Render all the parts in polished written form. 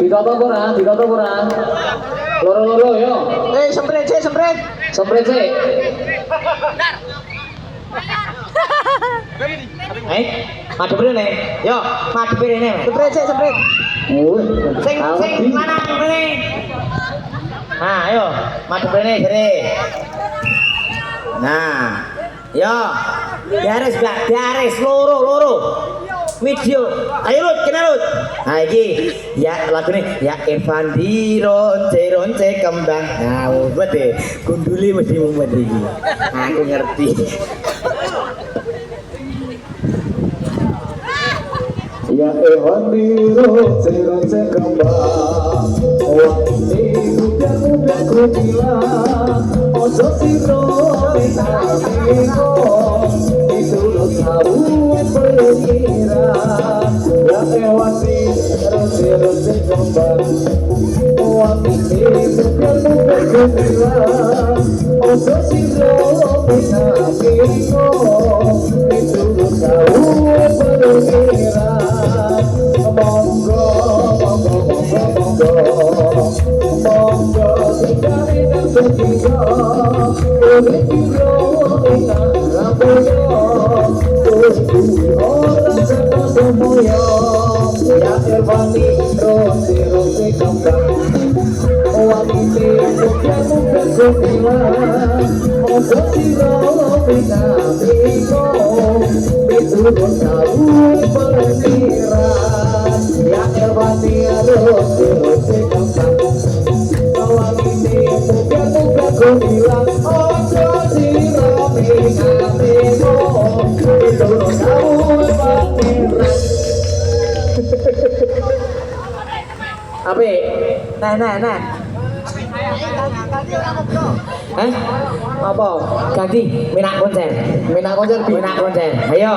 Dikoto ora. Loro-loro yo. Semprit sih, semprit. Semprit sih. Madep rene. Yo, madep rene. Semprit sih, semprit. Sing lanang rene. Nah, ayo, madep rene jere. Nah, yo. Biaris loro. Video. Ayo Rut, kena Rut. Nah iki ya lagune ya Evan di ronce kembang. Nah, wede gunduli mesti mumet iki. Aku ngerti. Ya Evan di ronce kembang. Wangi hujan ku bilang ojo siro minamiko itu lo tahu pengira. Ya Evan di ronce kembang. Wangi hujan ku bilang ojo siro minamiko itu lo tahu pengira. Monggo tinggali dan setiga oleh kita kita rapoyo tuh orang kata semuanya ya Evani rose kembang wanita bukan sepilah monggo kita biko itu tahu perkiraan ya Evani rose kembang muka ku bilang ojo siro minamiko itu lo tahu pangeran. Apa? Nah. Apa? Ganti minak konser. Ayo.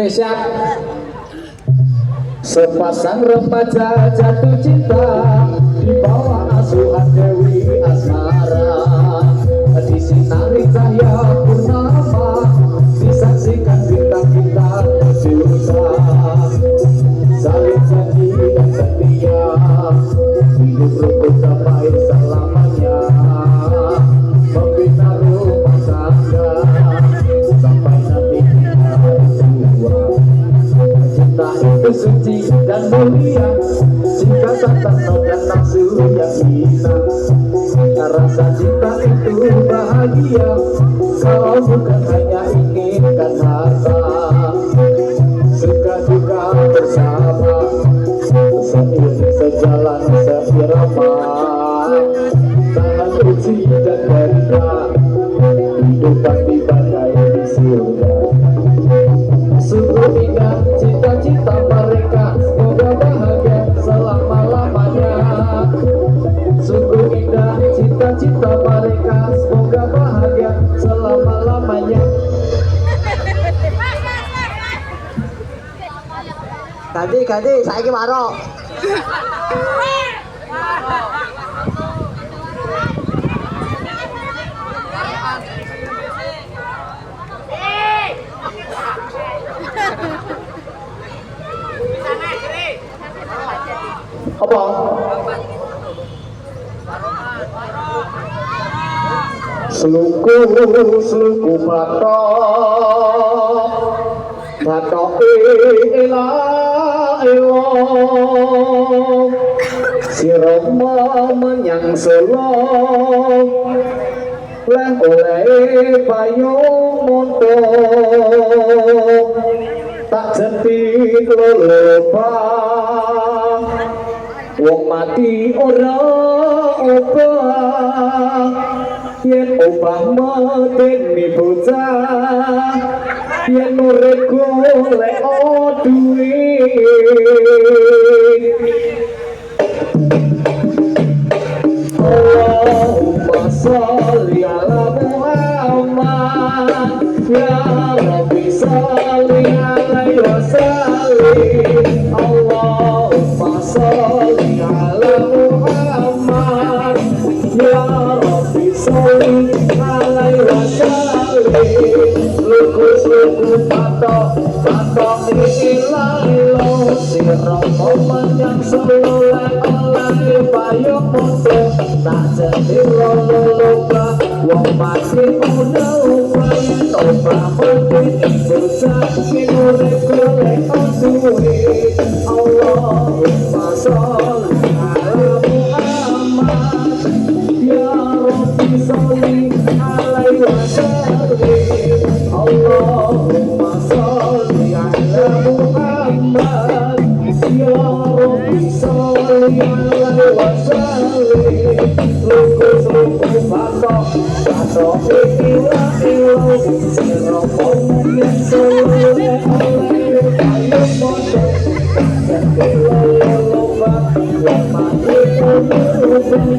Siap. Sepasang remaja jatuh cinta di bawah asuhan Dewi Asmara. Disinari cahaya purnama, disaksikan bintang-bintang berjuta. Saling janji dan setia, hidup rukun damai selamanya. Membina rumah tangga sampai nanti kita tua. Cinta itu suci dan mulia jika tak tenang dan nafsu yang hina. Rasa cinta itu bahagia kalau bukan hanya inginkan harta. Suka juga bersama seiring sejalan seirama. Tahan uji dan derita, hidup pasti badai di surga. Sungguh indah cita-cita mereka, semoga bahagia selama-lamanya. Sungguh indah cita-cita mereka, semoga bahagia selama-lamanya. Ganti, saiki marok. Apa? Seluku batok ela sirama menyang selong leh oleh payung montok tak jentik lelepa wong mati ora obah yen obah medeni bocah yen urip golek duit Allahumma sholli ala Muhammad wasallim Allahumma sholli ala Muhammad ya Rabbi sholli alaihi wasallim lukus patok ilah sirah yang seluler oleh payung moto tak jadi loloba wong mati udah toba mati dosa kinure golek duwe Allahumma sholli ala Muhammad ya Rabbi sholli alaihi wasallim Allahumma sholli ala Muhammad ya Rabbi sholli alaihi wasallim lukus patok ilah sirah yang seluler oleh payung moto jadi loloba wong mati udah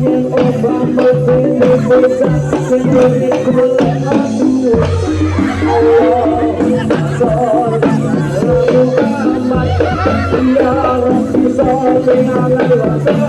yang obah mati dosa kinure golek duwe Allahumma sholli ala Muhammad ya Rabbi sholli alaihi wasallim